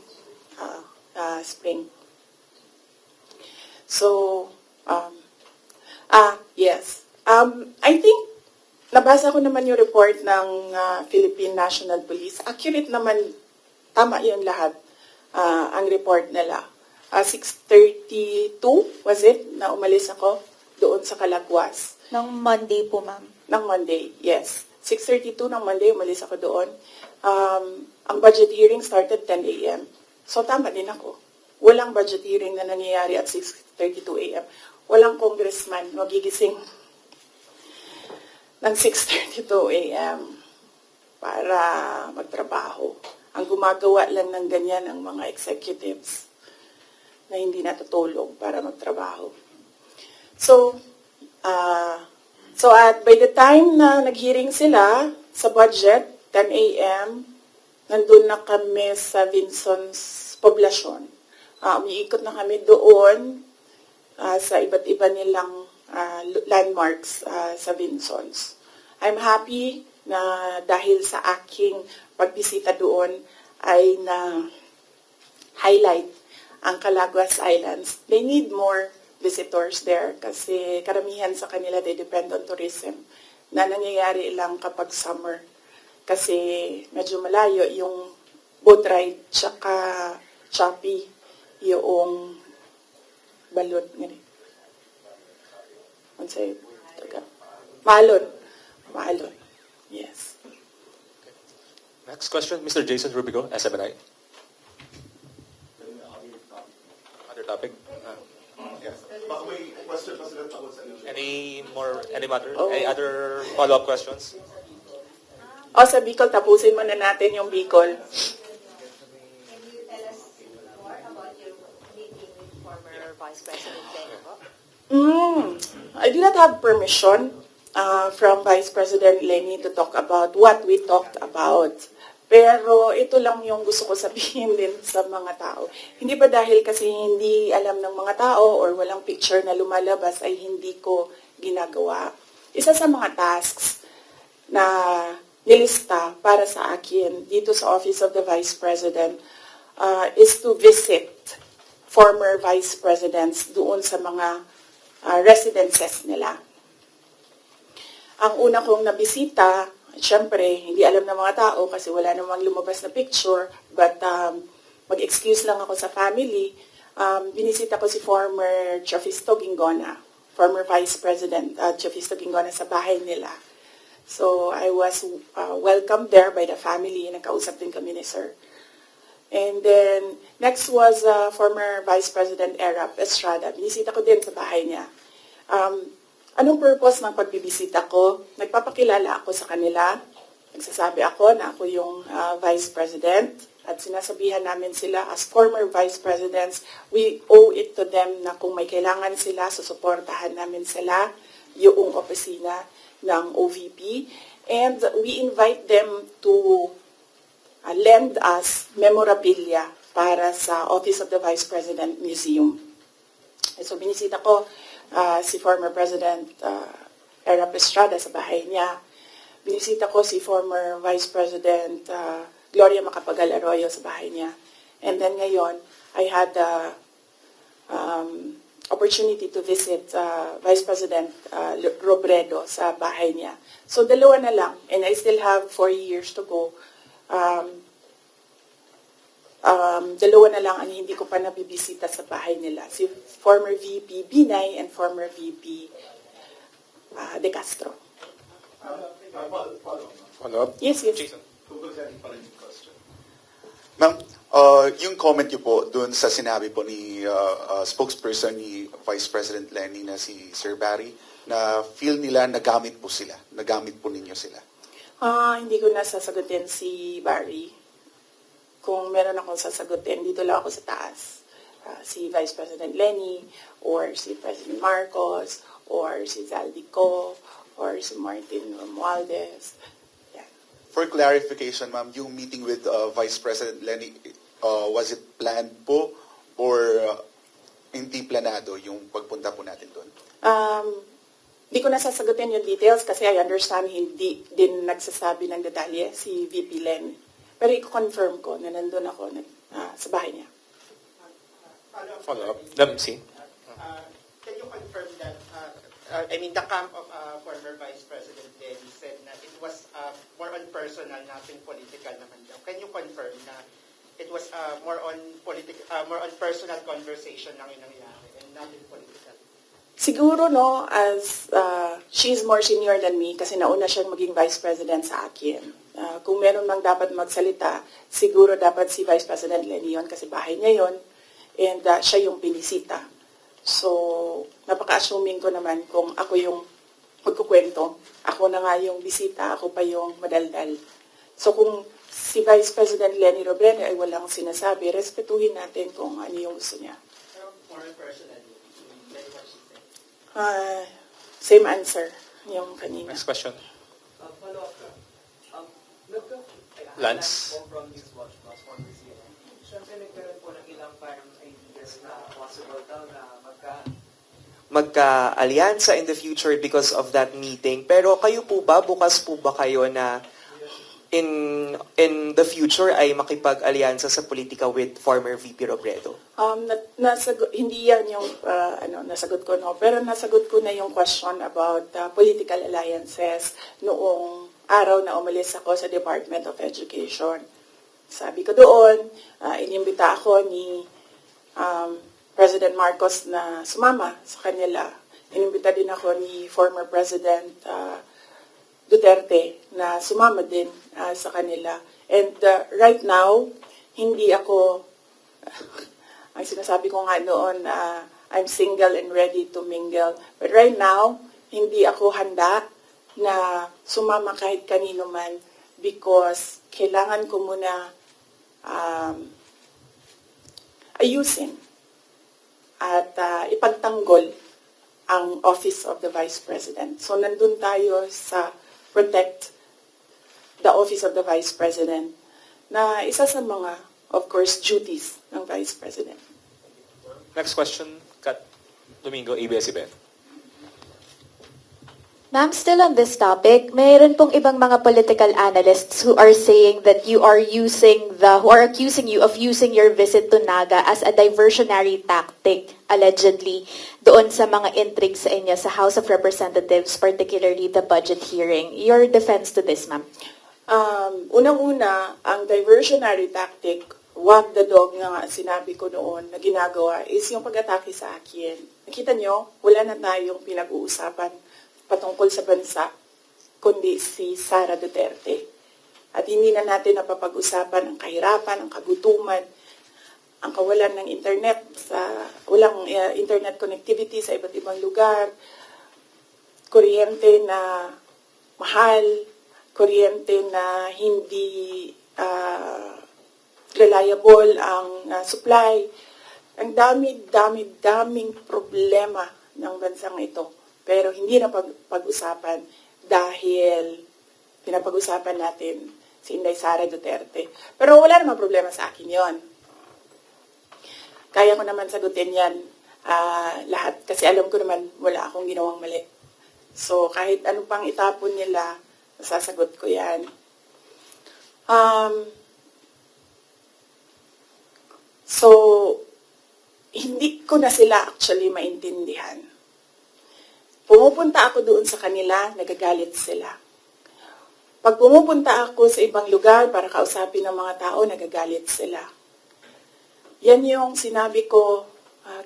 Spring. So, yes. I think, nabasa ko naman yung report ng Philippine National Police. Accurate naman, tama yun lahat. Ang report nila. 6:32, was it, na umalis ako doon sa Calaguas. Nang Monday po, ma'am. Ng Monday, yes. 6:32 ng Monday, umalis ako doon. Ang budget hearing started 10 a.m. So, tama din ako. Walang budget hearing na nangyayari at 6:32 a.m. Walang congressman magigising ng 6:32 a.m. para magtrabaho. Ang gumagawa lang ng ganyan ang mga executives na hindi natutulog para magtrabaho. So by the time na nag-hearing sila sa budget, 10 a.m., nandun na kami sa Vinson's poblasyon. Umiikot na kami doon sa iba't iba nilang landmarks sa Vinson's. I'm happy na dahil sa aking pagbisita doon ay na-highlight ang Calaguas Islands. They need more visitors there kasi karamihan sa kanila they depend on tourism na nangyayari lang kapag summer. Kasi medyo malayo yung boat ride tsaka choppy yung balot. Maalon. Yes. Next question, Mr. Jason Rubico, SMNI. topic? Baka may question pa sila tungkol sa inyo. Any other follow-up questions? O sa Bicol, tapusin muna natin yung Bicol. Can you tell us more about your meeting with former Vice President Lenny po? I did not have permission from Vice President Lenny to talk about what we talked about. Pero ito lang yung gusto ko sabihin din sa mga tao. Hindi ba dahil kasi hindi alam ng mga tao or walang picture na lumalabas ay hindi ko ginagawa. Isa sa mga tasks na nilista para sa akin dito sa Office of the Vice President is to visit former Vice Presidents doon sa mga residences nila. Ang una kong nabisita, syempre, hindi alam ng mga tao kasi wala namang lumabas na picture, but mag-excuse lang ako sa family. Binisita ko si former Chofisto Gingona, former Vice President Chofisto Gingona sa bahay nila. So, I was welcomed there by the family. Nagkausap din kami ni Sir. And then, next was former Vice President Erap Estrada. Binisita ko din sa bahay niya. Anong purpose ng pagbibisita ko? Nagpapakilala ako sa kanila. Nagsasabi ako na ako yung Vice President. At sinasabihan namin sila as former Vice Presidents, we owe it to them na kung may kailangan sila, susuportahan namin sila, yung opisina ng OVP. And we invite them to lend us memorabilia para sa Office of the Vice President Museum. So binisita ko si former President Erap Estrada sa bahay niya. Binisita ko si former Vice President Gloria Macapagal Arroyo sa bahay niya. And then ngayon, I had the opportunity to visit Vice President Robredo sa bahay niya. So dalawa na lang, and I still have 4 years to go. Dalawa na lang ang hindi ko pa nabibisita sa bahay nila. Si former VP Binay and former VP De Castro. Follow-up? Yes, yes. Jason. Tungkol sa pa rin yung question. Ma'am, yung comment niyo po doon sa sinabi po ni spokesperson ni Vice President Lenny na si Sir Barry, na feel nila nagamit po sila, nagamit po ninyo sila. Hindi ko na sasagutin si Barry. Kung meron akong sasagutin, dito lang ako sa taas. Si Vice President Lenny, or si President Marcos, or si Zaldico, or si Martin Romualdez. Yeah. For clarification, ma'am, yung meeting with Vice President Lenny, was it planned po or hindi planado yung pagpunta po natin doon? Hindi ko na sasagutin yung details kasi I understand hindi din nagsasabi ng detalye si VP Len. Pero i-confirm ko na nandun ako sa bahay niya. Follow-up. Si. Can you confirm that, the camp of former Vice President Lenny said that it was more on personal, nothing political naman daw. Can you confirm na it was more on personal conversation lang yung nangyari and nothing political? Siguro, no, as she's more senior than me kasi nauna siyang maging Vice President sa akin. Kung meron mang dapat magsalita, siguro dapat si Vice President Lenny yun kasi bahay niya yun and siya yung binisita. So, napaka-assuming ko naman kung ako yung magkukwento, ako na nga yung bisita, ako pa yung madaldal. So, kung si Vice President Lenny Robredo ay walang sinasabi, respetuhin natin kung ano yung gusto niya. More personally, like what she said. Same answer yung kanina. Next question. Follow-up lang. Lance. From this watch plus for this year. Siyempre nagkaroon po ng ilang parang ideas na possible daw na magka-alyansa in the future because of that meeting. Pero kayo po ba, bukas po ba kayo na in the future ay makipag-alyansa sa politika with former VP Robredo? Hindi yan yung nasagot ko, no? Pero nasagot ko na yung question about political alliances noong araw na umalis ako sa Department of Education. Sabi ko doon, inimbita ako ni President Marcos na sumama sa kanila. Inimbita din ako ni former President Duterte na sumama din sa kanila. And right now, hindi ako Ang sinasabi ko nga noon, I'm single and ready to mingle. But right now, hindi ako handa na sumama kahit kanino man because kailangan ko muna ayusin at ipagtanggol ang Office of the Vice President. So nandun tayo sa protect the Office of the Vice President na isa sa mga, of course, duties ng Vice President. Next question, Kat Domingo, ABS-CBN. Ma'am, still on this topic, mayroon pong ibang mga political analysts who are saying that you are who are accusing you of using your visit to Naga as a diversionary tactic, allegedly, doon sa mga intrigue sa inyo sa House of Representatives, particularly the budget hearing. Your defense to this, ma'am? Unang-una, ang diversionary tactic, walk the dog nga sinabi ko noon na ginagawa is yung pag-atake sa akin. Nakita nyo, wala na tayong pinag-uusapan patungkol sa bansa, kundi si Sara Duterte. At hindi na natin napapag-usapan ang kahirapan, ang kagutuman, ang kawalan ng internet, walang internet connectivity sa iba't ibang lugar, kuryente na mahal, kuryente na hindi reliable ang supply. Ang daming problema ng bansang ito. Pero hindi na pag-usapan dahil pinapag-usapan natin si Inday Sara Duterte. Pero wala namang problema sa akin yon. Kaya ko naman sagutin yan lahat kasi alam ko naman wala akong ginawang mali. So kahit ano pang itapon nila, masasagot ko yan. So, hindi ko na sila actually maintindihan. Pumupunta ako doon sa kanila, nagagalit sila. Pag pumupunta ako sa ibang lugar para kausapin ng mga tao, nagagalit sila. Yan yung sinabi ko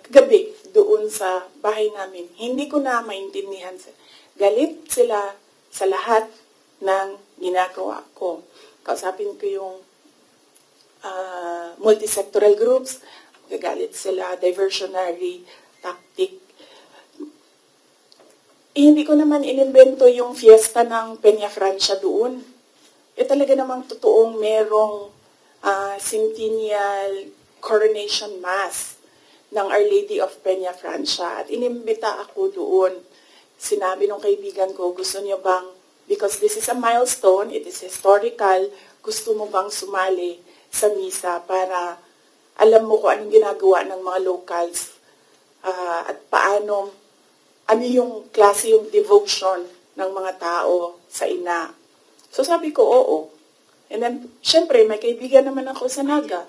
kagabi doon sa bahay namin. Hindi ko na maintindihan. Galit sila sa lahat ng ginagawa ko. Kausapin ko yung multisectoral groups, nagagalit sila, diversionary tactic. Hindi ko naman inimbento yung fiesta ng Peña Francia doon. Talaga namang totoong merong centennial coronation mass ng Our Lady of Peña Francia. At inimbita ako doon. Sinabi ng kaibigan ko, gusto niyo bang, because this is a milestone, it is historical, gusto mo bang sumali sa misa para alam mo kung anong ginagawa ng mga locals at paano ano yung klase yung devotion ng mga tao sa ina. So sabi ko, oo. And then, syempre, may kaibigan naman ako sa Naga.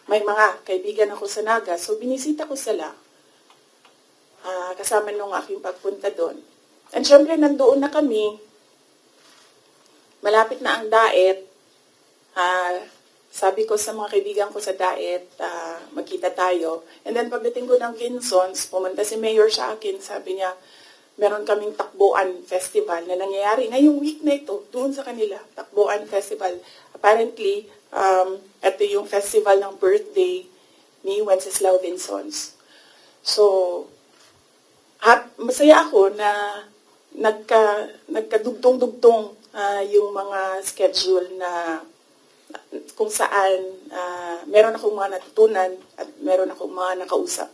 May mga kaibigan ako sa Naga. So binisita ko sila. Kasama nung aking pagpunta doon. And syempre, nandoon na kami. Malapit na ang daet. Sabi ko sa mga kaibigan ko sa daet, magkita tayo. And then pagdating ko ng Vinsons, pumunta si Mayor sa akin, sabi niya, meron kaming Takbuan Festival na nangyayari ngayong week na ito, doon sa kanila, Takbuan Festival. Apparently, ito yung festival ng birthday ni Wenceslao Vinsons. So, masaya ako na nagkadugtong-dugtong yung mga schedule na kung saan meron akong mga natutunan at meron akong mga nakausap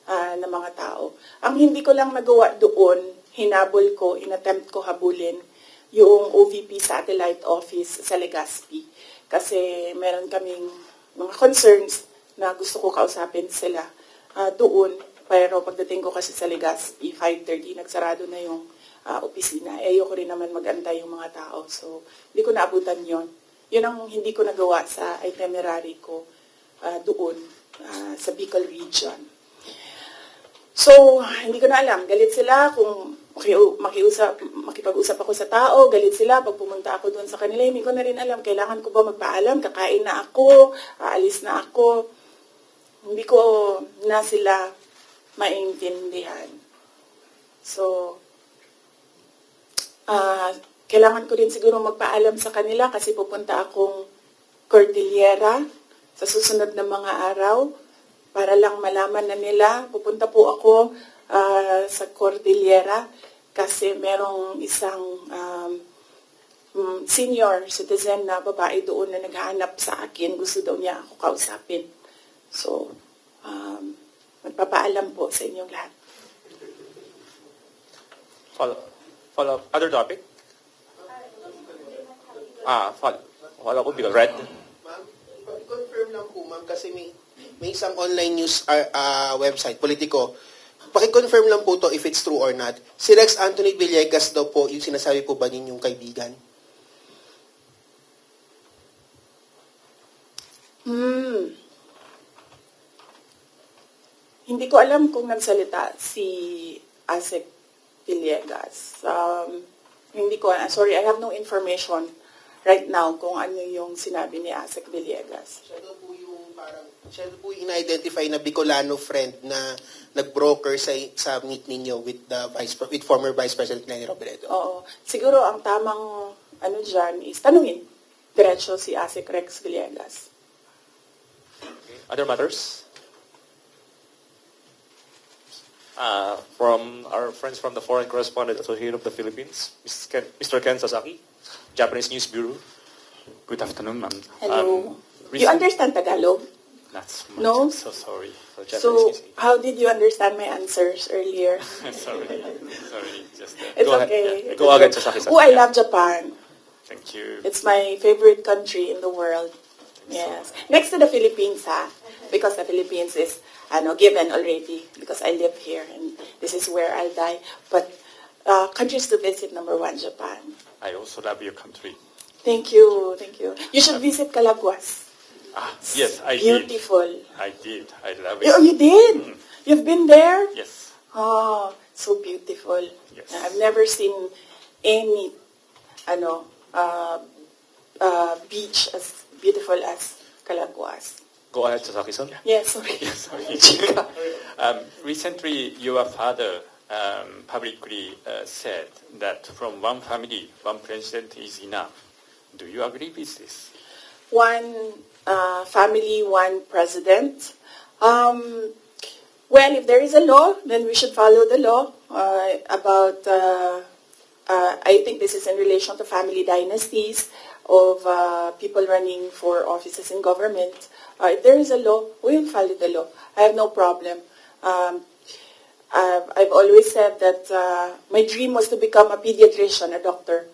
na mga tao. Ang hindi ko lang nagawa doon, hinabol ko, inattempt ko habulin yung OVP Satellite Office sa Legazpi. Kasi meron kaming mga concerns na gusto ko kausapin sila doon. Pero pagdating ko kasi sa Legazpi, 5:30, nagsarado na yung opisina. Ayoko rin naman mag-antay yung mga tao. So, hindi ko naabutan yon. Yun ang hindi ko nagawa sa itinerary ko doon sa Bicol region. So, hindi ko na alam. Galit sila kung makipag-usap ako sa tao. Galit sila pag pumunta ako doon sa kanila. Hindi ko na rin alam. Kailangan ko ba magpaalam? Kakain na ako? Aalis na ako? Hindi ko na sila maintindihan. So, kailangan ko din siguro magpaalam sa kanila kasi pupunta akong Cordillera sa susunod na mga araw para lang malaman na nila, pupunta po ako sa Cordillera kasi merong isang senior citizen na babae doon na naghahanap sa akin. Gusto daw niya ako kausapin. So, magpapaalam po sa inyong lahat. Follow up. Other topic? Follow up because red. Ma'am, confirm lang po, ma'am, kasi may isang online news website, Politico. Paki-confirm lang po to if it's true or not. Si Rex Anthony Villegas daw po, yung sinasabi po ba ninyong kaibigan? Hindi ko alam kung nagsalita si Asek Villegas. Hindi ko, sorry, I have no information right now kung ano yung sinabi ni Asek Villegas. Siya daw po yung in-identify na Bicolano friend na nag-broker sa meet ninyo with former Vice President Lenny Robredo. Oo. Siguro ang tamang dyan is tanungin diretso si Asek Rex Villegas. Okay. Other matters? From our friends from the Foreign Correspondent Association of the Philippines, Mr. Ken Sasaki, Japanese News Bureau. Good afternoon, ma'am. Hello. You understand Tagalog? Not so much. No? So sorry. For Japanese So, news. how did you understand my answers earlier? Sorry. Just It's Go ahead. okay. Go ahead, Sasaki-san. Oh, I love Japan. thank you. It's my favorite country in the world. Yes. Next to the Philippines, because the Philippines is given already because I live here and this is where I'll die. But countries to visit, number 1, Japan. I also love your country. Thank you. Thank you. You should visit Calaguas. Yes, I Beautiful. did. I did. I love Oh, it. you did? You've been there? Yes. Oh, so beautiful. Yes. I've never seen any beach as beautiful as Calaguas. Go ahead, Sasaki-san. Yes, sorry. Sorry. Recently, your father publicly said that from one family, one president is enough. Do you agree with this? One family, one president. Well, if there is a law, then we should follow the law I think this is in relation to family dynasties of people running for offices in government. If there is a law, we will follow the law. I have no problem. I've always said that my dream was to become a pediatrician, a doctor.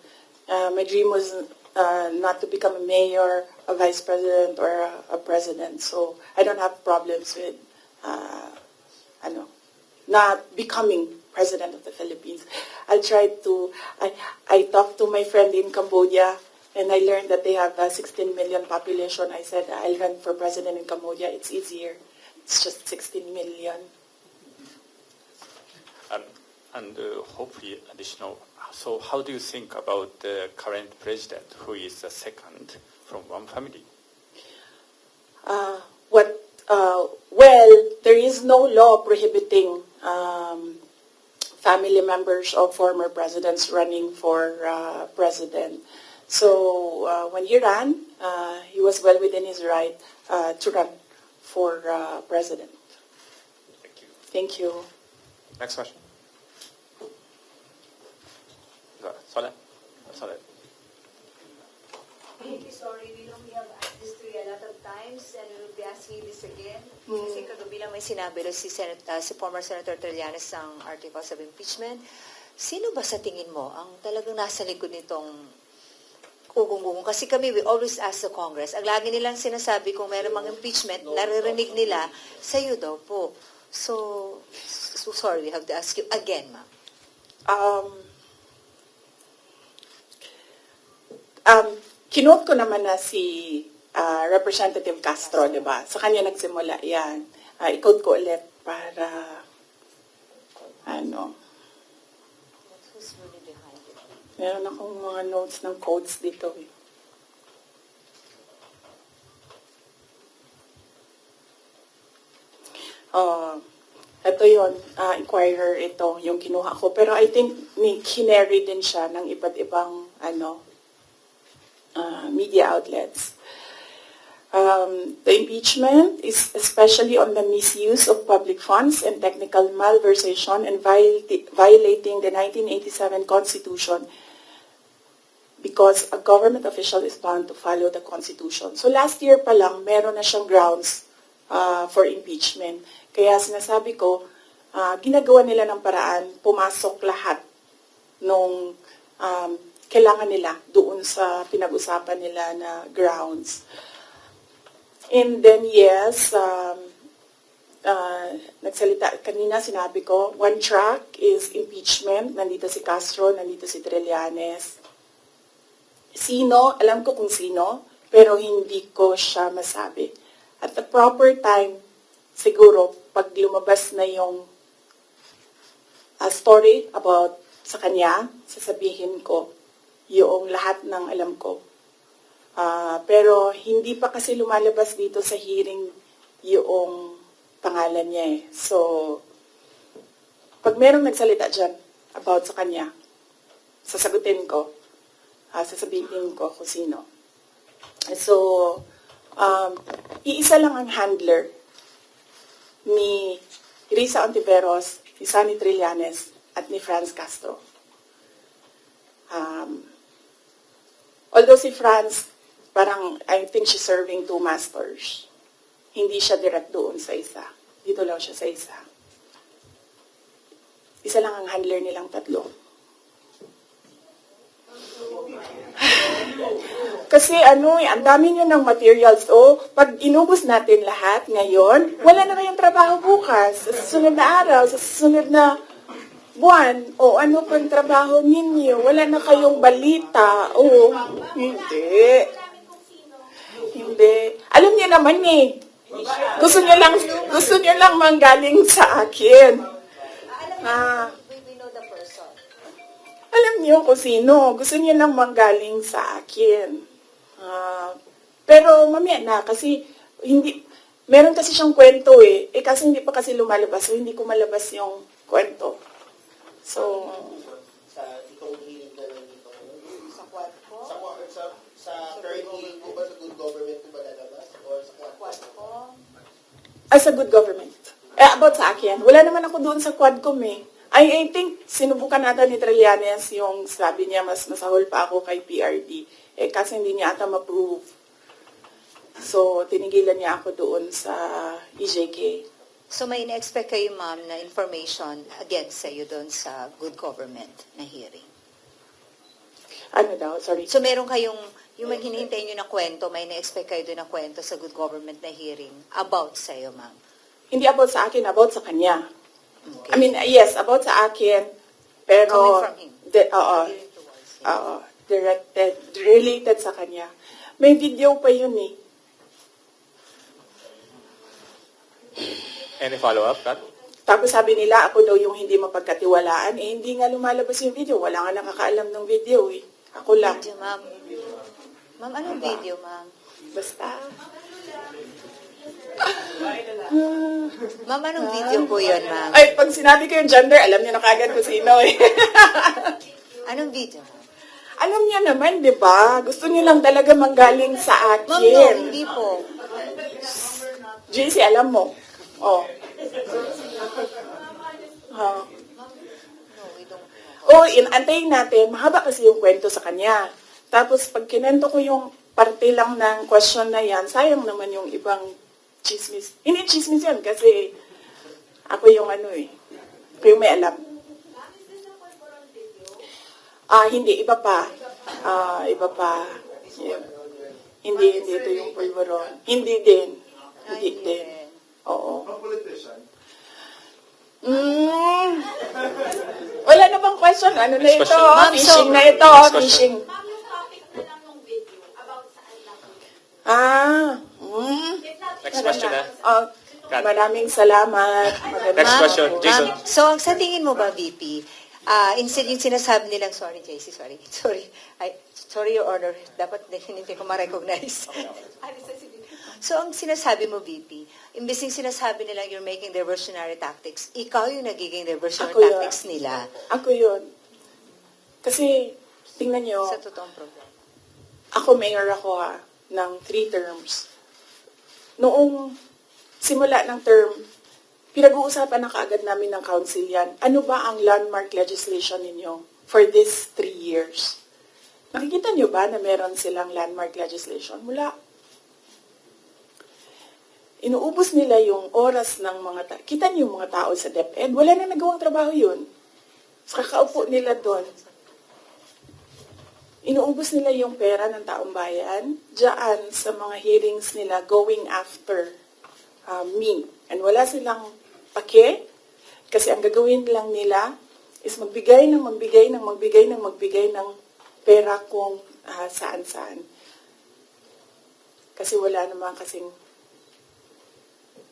My dream was not to become a mayor, a vice president, or a president. So I don't have problems with not becoming president of the Philippines. I talked to my friend in Cambodia, and I learned that they have a 16 million population. I said, I'll run for president in Cambodia. It's easier. It's just 16 million. And hopefully additional. So how do you think about the current president, who is the second from one family? Well, there is no law prohibiting family members of former presidents running for president. So when he ran, he was well within his right to run for president. Thank you. Thank you. Next question. Solid. Thank you, sorry. We know we have asked this to you a lot of times and we will be asking you this again. Kasi kagabi lang may sinabi rin si former Senator Trillanes ng articles of impeachment. Sino ba sa tingin mo ang talagang nasa likod nitong ugong-ugong? Kasi kami, we always ask the Congress. Ang lagi nilang sinasabi kung meron mga impeachment, naririnig nila, sa'yo daw po. So sorry, we have to ask you again, ma'am. Kinote ko naman na si Representative Castro, di ba? Sa kanya nagsimula yan. I-quote ko ulit para Who's really behind it? meron akong mga notes ng quotes dito. Ito yon, Inquirer ito, yung kinuha ko. Pero I think kinary din siya ng iba't ibang media outlets. The impeachment is especially on the misuse of public funds and technical malversation and violating the 1987 Constitution, because a government official is bound to follow the Constitution. So last year pa lang, meron na siyang grounds for impeachment. Kaya sinasabi ko, ginagawa nila ng paraan, pumasok lahat nung kailangan nila doon sa pinag-usapan nila na grounds. And then yes, nagsalita, kanina sinabi ko, one track is impeachment. Nandito si Castro, nandito si Trillanes. Sino, alam ko kung sino, pero hindi ko siya masabi. At the proper time, siguro, pag lumabas na yung story about sa kanya, sasabihin ko yung lahat ng alam ko. Pero hindi pa kasi lumalabas dito sa hearing yung pangalan niya eh. So, pag merong nagsalita dyan about sa kanya, sasagutin ko, sasabihin ko kung sino. So, iisa lang ang handler ni Risa Ontiveros, ni Sonny Trillanes, at ni Franz Castro. Although si Franz, parang, I think she's serving two masters. Hindi siya direct doon sa isa. Dito lang siya sa isa. Isa lang ang handler nilang tatlo. Kasi ang dami nyo ng materials. Pag inubos natin lahat ngayon, wala na kayong trabaho bukas. Sa susunod na araw, sa susunod na buwan, ano pang trabaho ninyo? Wala na kayong balita. Hindi. Hindi. Alam niyo naman eh. Gusto niyo lang manggaling sa akin. We know the person. Alam niyo kung sino. Gusto niyo lang manggaling sa akin. Pero mamaya na kasi meron kasi siyang kwento eh. Kasi hindi pa kasi lumalabas. So hindi ko malabas yung kwento. So, itong hearing na nandito. Sa quad ko? Sa third hearing ko ba sa good government ko ba lalabas? Or sa Quad ko? Sa good government. About sa akin. Wala naman ako doon sa Quadcom eh. I think sinubukan natin ni Trillanes yung sabi niya mas masahol pa ako kay PRD. Kasi hindi niya ata ma-prove. So, tinigilan niya ako doon sa EJK. So may ina-expect kayo, ma'am, na information against sa'yo doon sa good government na hearing? Ano daw? Sorry. So meron kayong, yung hinihintay nyo na kwento, may ina-expect kayo doon na kwento sa good government na hearing about sa'yo, ma'am? Hindi about sa akin, about sa kanya. Okay. I mean, yes, about sa akin, pero Coming from him? Hearing towards him. Directed, related sa kanya. May video pa yun eh. Any follow-up, Kat? Tapos sabi nila, ako daw yung hindi mapagkatiwalaan. Hindi nga lumalabas yung video. Wala nga nakakaalam ng video eh. Ako lang. Video, ma'am. Ma'am, anong video, ma'am? Basta. Ma'am, anong video po yun, ma'am? Ay, pag sinabi ko yung gender, alam niyo na kagad kung sino eh. Anong video, ma'am? Alam niyo naman, di ba? Gusto niyo lang talaga manggaling sa akin. Ma'am, no, hindi po. JC, alam mo. Antayin natin. Mahaba kasi yung kwento sa kanya. Tapos, pag kinento ko yung parte lang ng question na yan, sayang naman yung ibang chismis. Hindi chismis yan kasi ako yung ako yung may alam. Hindi. Iba pa. Iba pa. Yeah. Hindi ito yung pulveron. Hindi din. Oo. Wala na bang question? Ano na ito? Fishing na ito. Fishing. Next question na. Maraming salamat. Next question, Jason. So, sa tingin mo ba, VP, yung sinasabi nilang, sorry, JC, sorry, Your Honor, dapat hindi ko ma-recognize. So, ang sinasabi mo, VP, imbes yung sinasabi nilang you're making diversionary tactics, ikaw yung nagiging diversionary tactics nila. Ako yun. Kasi, tingnan nyo, Sa totoong problema. ako mayor ako ng 3 terms. noong simula ng term, pinag-uusapan na kaagad namin ng council yan. Ano ba ang landmark legislation ninyo for this 3 years? Nakikita nyo ba na meron silang landmark legislation? Wala. Inuubos nila yung oras ng mga tao. Kita niyo yung mga tao sa DepEd, wala na nagawang trabaho yun. So, kakaupo nila doon. Inuubos nila yung pera ng taong bayan diyan sa mga hearings nila going after me. And wala silang pake kasi ang gagawin lang nila is magbigay ng pera kung saan-saan. Kasi wala naman kasing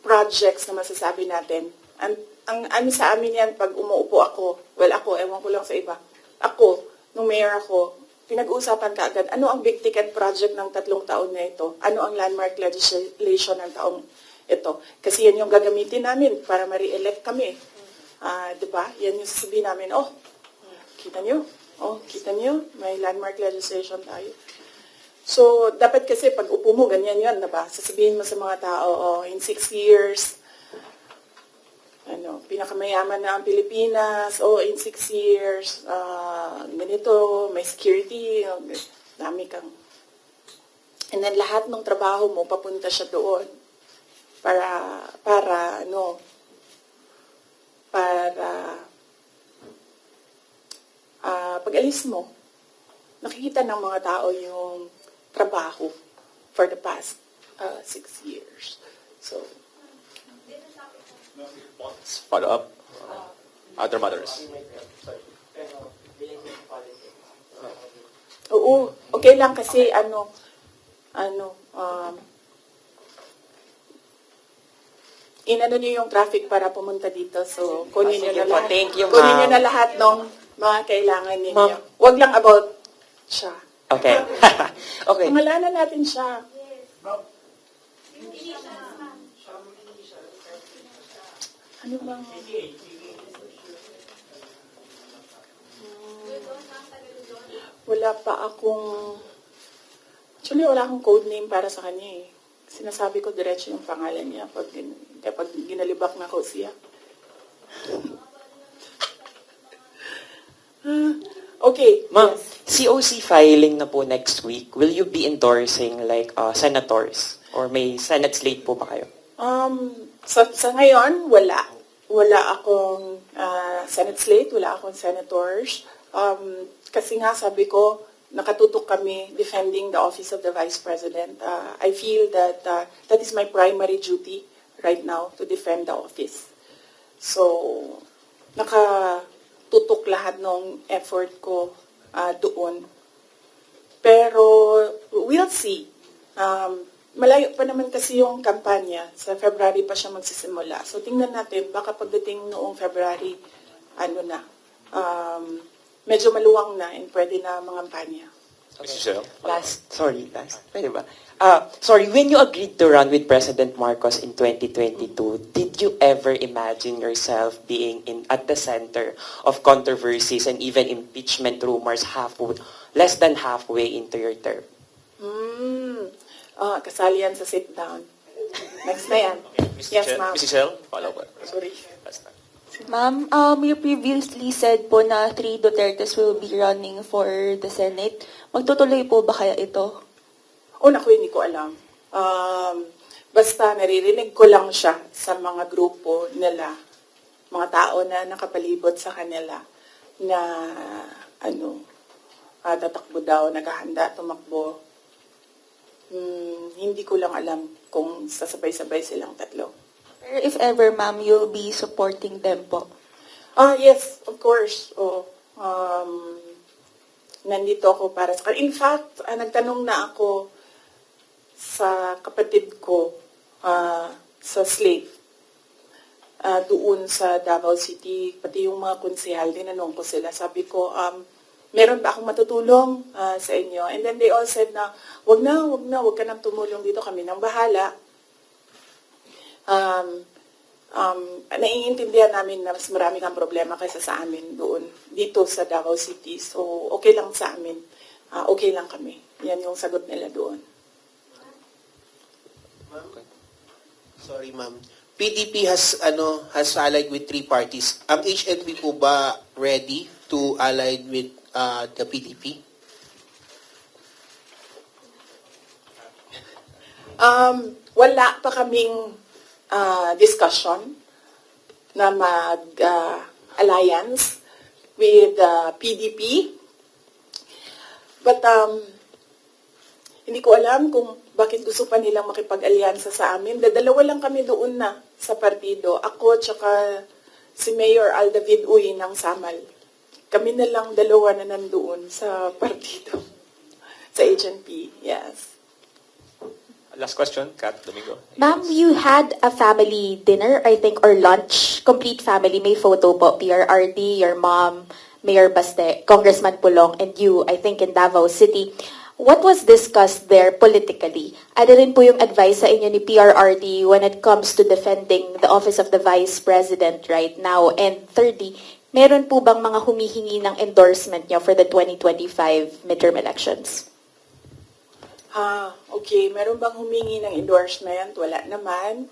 projects na masasabi natin. Ang ano sa amin yan, pag umuupo ako, ewan ko lang sa iba, ako, nung mayor ako, pinag-uusapan ka agad, ano ang big ticket project ng 3 taon na ito? Ano ang landmark legislation ng taong ito? Kasi yan yung gagamitin namin para ma-re-elect kami. Diba? Yan yung sasabihin namin, kita nyo, may landmark legislation tayo. So, dapat kasi pag upo mo, ganyan yun, diba? Sasabihin mo sa mga tao, in 6 years, pinakamayaman na ang Pilipinas, in 6 years, ganito, may security, dami kang. And then lahat ng trabaho mo, papunta siya doon para pag-alis mo, nakikita ng mga tao yung trabaho for the past 6 years. So, Follow up. Other matters. Oo, okay lang kasi inano niyo yung traffic para pumunta dito. So, kunin niyo na lahat. Thank you, Kunin niyo ma'am. na lahat ng mga kailangan ninyo. Ma'am. Huwag lang about siya. Okay. Okay. Pangalanan natin siya. Ano bang... Wala pa akong... Actually, wala akong code name para sa kanya eh. Sinasabi ko diretso yung pangalan niya pag ginalibak na ko siya. Okay. Ma'am, Yes. COC filing na po next week. Will you be endorsing senators? Or may Senate slate po ba kayo? Sa ngayon, wala. Wala akong Senate slate, wala akong senators. Kasi nga sabi ko, nakatutok kami defending the office of the Vice President. I feel that that is my primary duty right now, to defend the office. So, nakatutok lahat ng effort ko doon. Pero, we'll see. Malayo pa naman kasi yung kampanya. Sa February pa siya magsisimula. So, tingnan natin, baka pagdating noong February, medyo maluwang na and pwede na mangampanya. Mrs. Shell. Last. Pwede ba? Sorry, when you agreed to run with President Marcos in 2022, did you ever imagine yourself being at the center of controversies and even impeachment rumors less than halfway into your term? Kasali yan sa sit-down. Next na yan. Yes, ma'am. Mrs. Shell, follow up. Sorry. Last time. Ma'am, you previously said po na 3 Dutertes will be running for the Senate. Magtutuloy po ba kaya ito? Naku, hindi ko alam. Basta naririnig ko lang siya sa mga grupo nila, mga tao na nakapalibot sa kanila na tatakbo daw, naghahanda, tumakbo. Hindi ko lang alam kung sasabay-sabay silang tatlo. Pero if ever, ma'am, you'll be supporting them po. Yes, of course. Nandito ako para sa kanila. In fact, nagtanong na ako sa kapatid ko sa slave doon sa Davao City, pati yung mga konsehal, tinanong ko sila. Sabi ko, meron ba akong matutulong sa inyo? And then they all said na, wag ka nang tumulong dito, kami nang bahala. Naiintindihan namin na mas marami kang problema kaysa sa amin doon, dito sa Davao City. So, okay lang sa amin. Okay lang kami. Yan yung sagot nila doon. Sorry, ma'am. PDP has allied with 3 parties. Ang HNP po ba ready to ally with the PDP? Wala pa kaming discussion na mag-alliance with PDP. But hindi ko alam kung bakit gusto pa nilang makipag-alyansa sa amin. Dalawa lang kami doon na sa partido. Ako tsaka si Mayor Aldavid Uy ng Samal. Kami na lang dalawa na nandoon sa partido. Sa HNP, yes. Last question, Kat Domingo. Ma'am, you had a family dinner, I think, or lunch. Complete family. May photo po. PRRD, your mom, Mayor Baste, Congressman Pulong, and you, I think, in Davao City. What was discussed there politically? Ano rin po yung advice sa inyo ni PRRD when it comes to defending the office of the Vice President right now? And thirdly, meron po bang mga humihingi ng endorsement nyo for the 2025 midterm elections? Okay. Meron bang humingi ng endorsement? Wala naman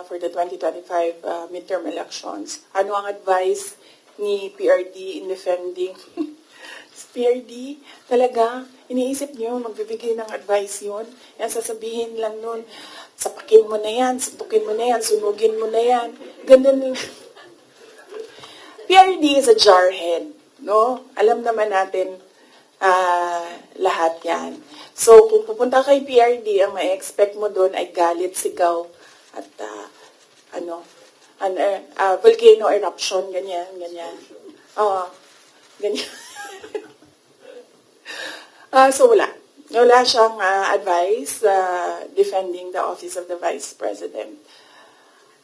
for the 2025 midterm elections. Ano ang advice ni PRD in defending? PRD, talaga, iniisip niyo, magbibigay ng advice yun. Yan, sasabihin lang nun, sapakin mo na yan, suntukin mo na yan, sunugin mo na yan. Ganun. PRD is a jarhead, no? Alam naman natin lahat yan. So, kung pupunta kay PRD, ang ma-expect mo doon ay galit, sigaw, at volcano eruption, ganyan. Ganyan. So wala. Wala siyang advice defending the office of the Vice President.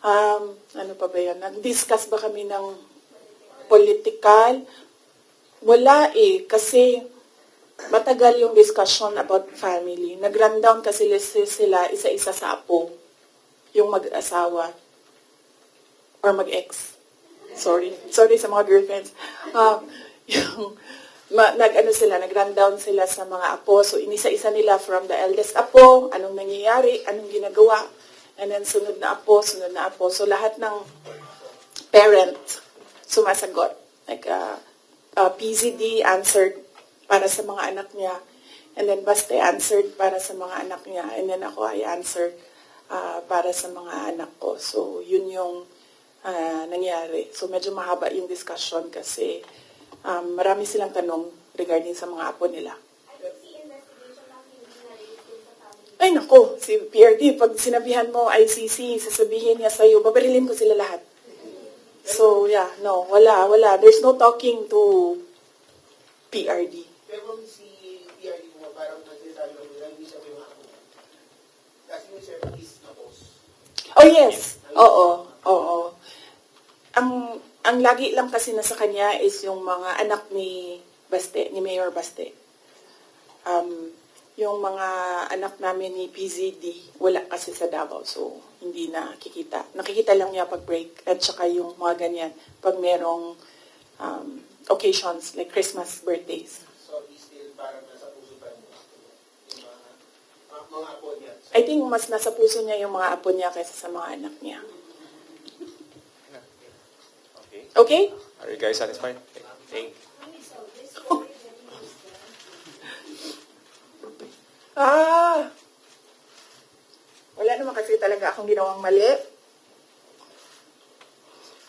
Ano pa ba yun? Nag-discuss ba kami ng political? Wala kasi matagal yung discussion about family. Nag-rundown kasi sila isa-isa sa apo. Yung mag-asawa. Or mag-ex. Sorry sa mga girlfriends. Nag-rundown sila sa mga apo. So, inisa-isa nila from the eldest apo, anong nangyayari, anong ginagawa, and then sunod na apo. So, lahat ng parent sumasagot. Like, PZD answered para sa mga anak niya, and then Baste answered para sa mga anak niya, and then ako I answered para sa mga anak ko. So, yun yung nangyari. So, medyo mahaba yung discussion kasi marami silang tanong regarding sa mga apo nila. Ay nako, si PRD, pag sinabihan mo ICC, sasabihin niya sa'yo, babarilin ko sila lahat. So yeah, no, wala. There's no talking to PRD. Pero si PRD mo, parang nagsasabi mo, hindi siya may mga apo. Kasi yung sir is tapos. Oh yes, oo. Ang lagi lang kasi nasa kanya is yung mga anak ni Baste, ni Mayor Baste. Yung mga anak namin ni PZD, wala kasi sa Davao, so hindi nakikita. Nakikita lang niya pag break, at saka yung mga ganyan, pag merong occasions like Christmas, birthdays. So, still parang nasa puso pa niya yung mga apo niya. I think mas nasa puso niya yung mga apo niya kaysa sa mga anak niya. Okay? Are you guys satisfied? Thank you. Wala naman kasi talaga akong ginawang mali.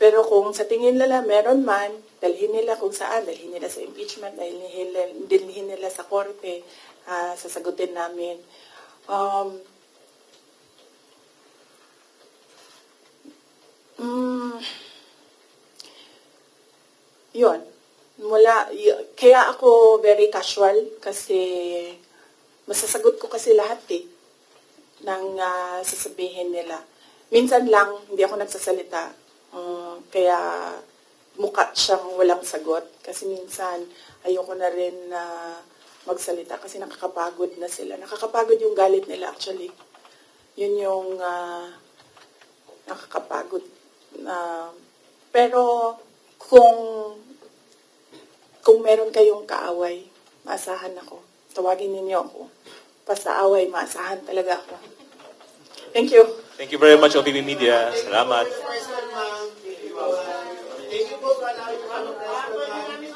Pero kung sa tingin nila meron man, dalhin nila kung saan, dalhin nila sa impeachment, dalhin nila sa korte, sasagutin namin. Yun. Kaya ako very casual kasi masasagot ko kasi lahat ng sasabihin nila. Minsan lang, hindi ako nagsasalita. Kaya mukha siyang walang sagot. Kasi minsan, ayoko na rin magsalita kasi nakakapagod na sila. Nakakapagod yung galit nila actually. Yun yung nakakapagod. Pero kung meron kayong kaaway, maasahan ako. Tawagin ninyo ako. Basta away, maasahan talaga ako. Thank you. Thank you very much, OPP Media. Salamat. Thank you po, ma'am. Thank you po for allowing me to have a press con, ma'am.